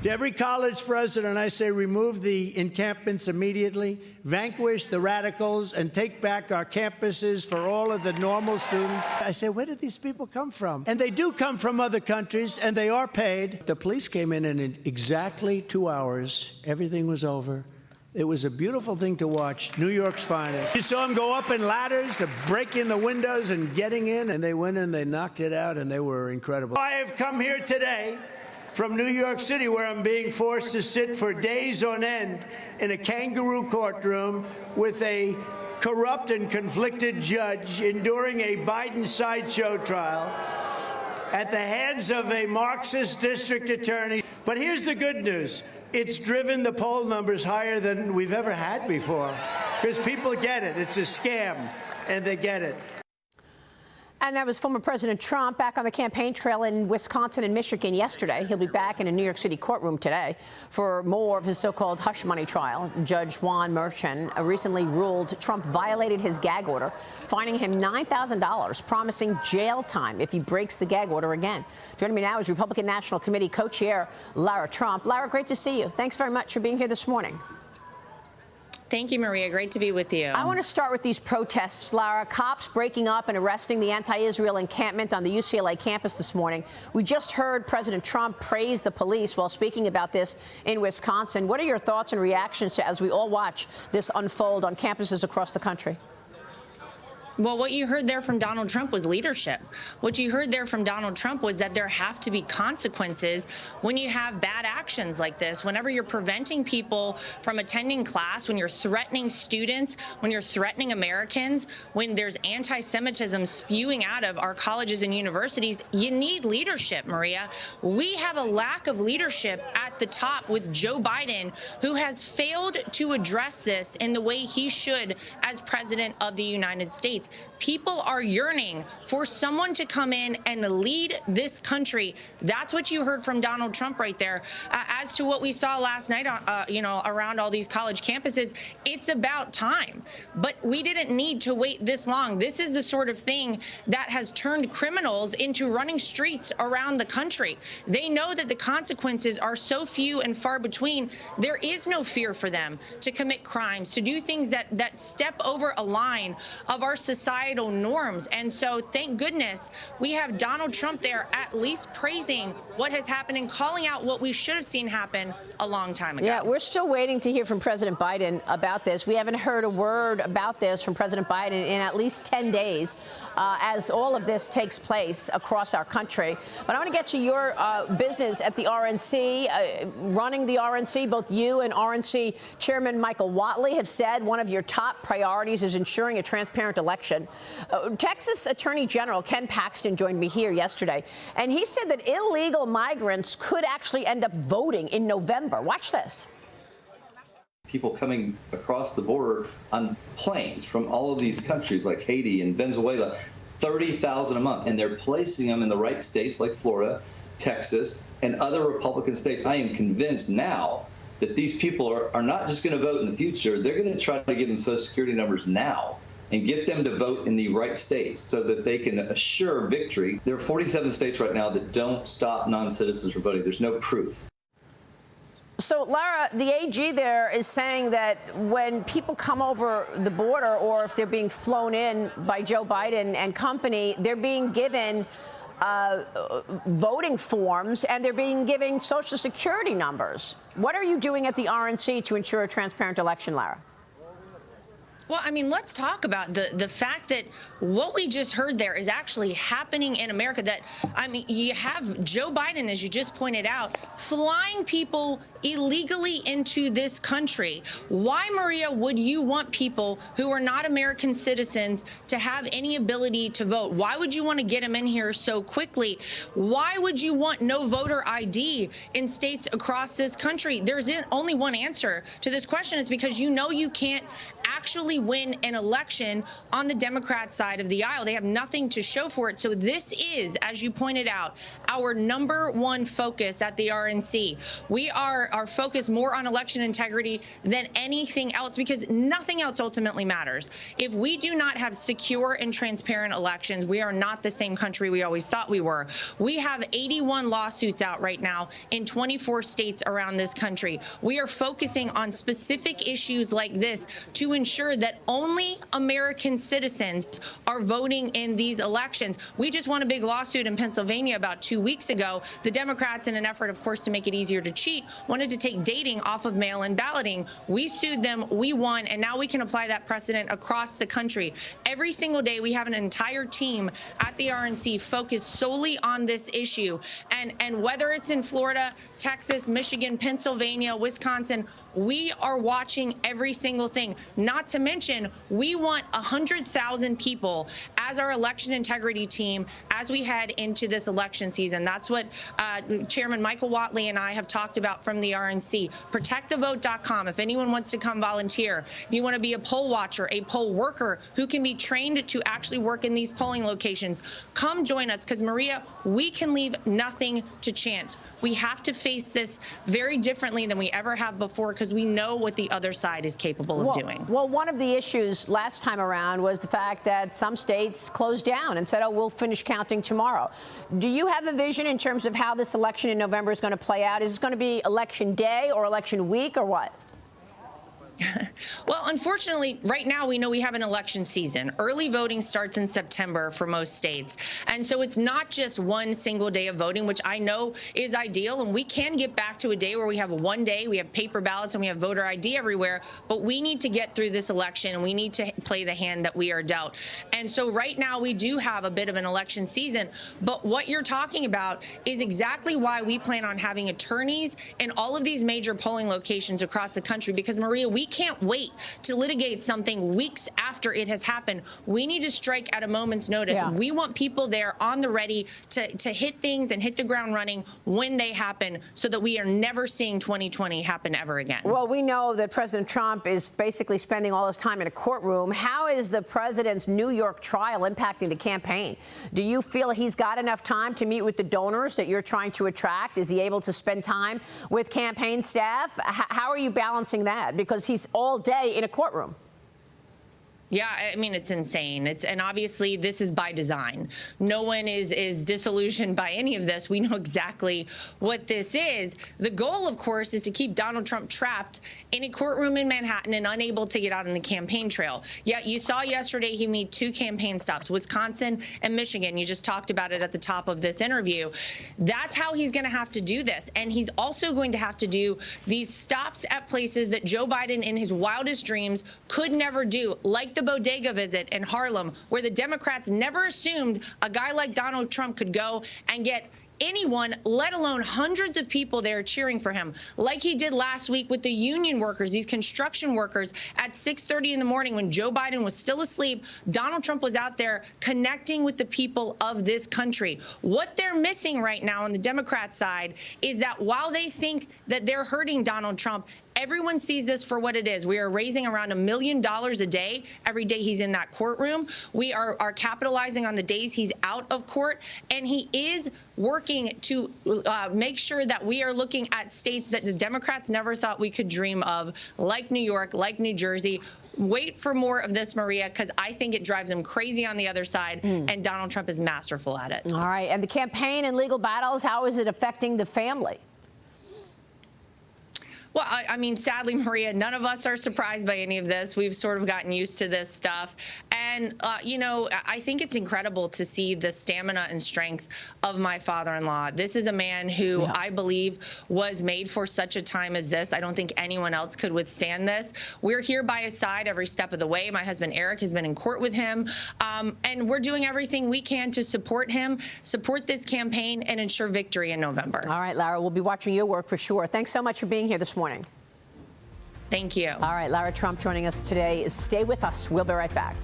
To every college president, I say remove the encampments immediately, vanquish the radicals, and take back our campuses for all of the normal students. I say, where did these people come from? And they do come from other countries, and they are paid. The police came in exactly 2 hours. Everything was over. It was a beautiful thing to watch. New York's finest. You saw them go up in ladders to break in the windows and getting in, and they went in, they knocked it out, and they were incredible. I have come here today from New York City, where I'm being forced to sit for days on end in a kangaroo courtroom with a corrupt and conflicted judge enduring a Biden sideshow trial at the hands of a Marxist district attorney. But here's the good news. It's driven the poll numbers higher than we've ever had before, because people get it. It's a scam, and they get it. And that was former President Trump back on the campaign trail in Wisconsin and Michigan yesterday. He'll be back in a New York City courtroom today for more of his so-called hush money trial. Judge Juan Merchan recently ruled Trump violated his gag order, fining him $9,000, promising jail time if he breaks the gag order again. Joining me now is Republican National Committee co-chair Lara Trump. Lara, great to see you. Thanks very much for being here this morning. Thank you, Maria. Great to be with you. I want to start with these protests, Lara. Cops breaking up and arresting the anti-Israel encampment on the UCLA campus this morning. We just heard President Trump praise the police while speaking about this in Wisconsin. What are your thoughts and reactions as we all watch this unfold on campuses across the country? Well, what you heard there from Donald Trump was leadership. What you heard there from Donald Trump was that there have to be consequences when you have bad actions like this. Whenever you're preventing people from attending class, when you're threatening students, when you're threatening Americans, when there's anti-Semitism spewing out of our colleges and universities, you need leadership, Maria. We have a lack of leadership at the top with Joe Biden, who has failed to address this in the way he should as president of the United States. People are yearning for someone to come in and lead this country. That's what you heard from Donald Trump right there. As to what we saw last night, around all these college campuses, it's about time. But we didn't need to wait this long. This is the sort of thing that has turned criminals into running streets around the country. They know that the consequences are so few and far between. There is no fear for them to commit crimes, to do things that step over a line of our societal norms. And so thank goodness we have Donald Trump there at least praising what has happened and calling out what we should have seen happen a long time ago. Yeah, we're still waiting to hear from President Biden about this. We haven't heard a word about this from President Biden in at least 10 days as all of this takes place across our country. But I want to get to your business at the RNC, running the RNC. Both you and RNC Chairman Michael Whatley have said one of your top priorities is ensuring a transparent election. Texas Attorney General Ken Paxton joined me here yesterday, and he said that illegal migrants could actually end up voting in November. Watch this. People coming across the border on planes from all of these countries like Haiti and Venezuela, 30,000 a month, and they're placing them in the right states like Florida, Texas, and other Republican states. I am convinced now that these people are not just going to vote in the future. They're going to try to give them Social Security numbers now and get them to vote in the right states so that they can assure victory. There are 47 states right now that don't stop non-citizens from voting. There's no proof. So, Lara, the AG there is saying that when people come over the border or if they're being flown in by Joe Biden and company, they're being given voting forms and they're being given Social Security numbers. What are you doing at the RNC to ensure a transparent election, Lara? Well, I mean, let's talk about the fact that what we just heard there is actually happening in America. That, I mean, you have Joe Biden, as you just pointed out, flying people illegally into this country. Why, Maria, would you want people who are not American citizens to have any ability to vote? Why would you want to get them in here so quickly? Why would you want no voter ID in states across this country? There's only one answer to this question. It's because you know you can't actually win an election on the Democrat side of the aisle. They have nothing to show for it. So this is, as you pointed out, our #1 focus at the RNC. We are focused more on election integrity than anything else, because nothing else ultimately matters. If we do not have secure and transparent elections, we are not the same country we always thought we were. We have 81 lawsuits out right now in 24 states around this country. We are focusing on specific issues like this to ensure that only American citizens are voting in these elections. We just won a big lawsuit in Pennsylvania about 2 weeks ago. The Democrats, in an effort, of course, to make it easier to cheat, wanted to take dating off of mail-in balloting. We sued them, we won, and now we can apply that precedent across the country. Every single day, we have an entire team at the RNC focused solely on this issue. And whether it's in Florida, Texas, Michigan, Pennsylvania, Wisconsin, we are watching every single thing. Not to mention, we want 100,000 people as our election integrity team as we head into this election season. That's what Chairman Michael Whatley and I have talked about from the RNC. ProtectTheVote.com. If anyone wants to come volunteer, if you want to be a poll watcher, a poll worker who can be trained to actually work in these polling locations, come join us, because, Maria, we can leave nothing to chance. We have to face this very differently than we ever have before, because we know what the other side is capable of doing. Well, one of the issues last time around was the fact that some states closed down and said, oh, we'll finish counting tomorrow. Do you have a vision in terms of how this election in November is going to play out? Is this going to be election day or election week or what? Well, unfortunately, right now we know we have an election season. Early voting starts in September for most states. And so it's not just one single day of voting, which I know is ideal. And we can get back to a day where we have one day, we have paper ballots and we have voter ID everywhere. But we need to get through this election and we need to play the hand that we are dealt. And so right now we do have a bit of an election season. But what you're talking about is exactly why we plan on having attorneys in all of these major polling locations across the country. Because, Maria, we can't wait to litigate something weeks after it has happened. We need to strike at a moment's notice. Yeah. We want people there on the ready to hit things and hit the ground running when they happen, so that we are never seeing 2020 happen ever again. Well, we know that President Trump is basically spending all his time in a courtroom. How is the president's New York trial impacting the campaign? Do you feel he's got enough time to meet with the donors that you're trying to attract? Is he able to spend time with campaign staff? How are you balancing that? Because he's all day in a courtroom. Yeah, I mean, it's insane. And obviously this is by design. No one is disillusioned by any of this. We know exactly what this is. The goal, of course, is to keep Donald Trump trapped in a courtroom in Manhattan and unable to get out on the campaign trail. Yet you saw yesterday he made 2 campaign stops, Wisconsin and Michigan. You just talked about it at the top of this interview. That's how he's going to have to do this. And he's also going to have to do these stops at places that Joe Biden in his wildest dreams could never do, like the bodega visit in Harlem, where the Democrats never assumed a guy like Donald Trump could go and get anyone, let alone hundreds of people there cheering for him, like he did last week with the union workers, these construction workers, at 6:30 in the morning when Joe Biden was still asleep. Donald Trump was out there connecting with the people of this country. What they're missing right now on the Democrat side is that while they think that they're hurting Donald Trump, everyone sees this for what it is. We are raising around $1 million a day every day he's in that courtroom. We are capitalizing on the days he's out of court, and he is working to make sure that we are looking at states that the Democrats never thought we could dream of, like New York, like New Jersey. Wait for more of this, Maria, because I think it drives him crazy on the other side, and Donald Trump is masterful at it. All right. And the campaign and legal battles, how is it affecting the family? Well, I mean, sadly, Maria, none of us are surprised by any of this. We've sort of gotten used to this stuff. And, you know, I think it's incredible to see the stamina and strength of my father-in-law. This is a man who I believe was made for such a time as this. I don't think anyone else could withstand this. We're here by his side every step of the way. My husband, Eric, has been in court with him. And we're doing everything we can to support him, support this campaign, and ensure victory in November. All right, Lara, we'll be watching your work for sure. Thanks so much for being here this morning. Thank you. All right, Lara Trump joining us today. Stay with us. We'll be right back.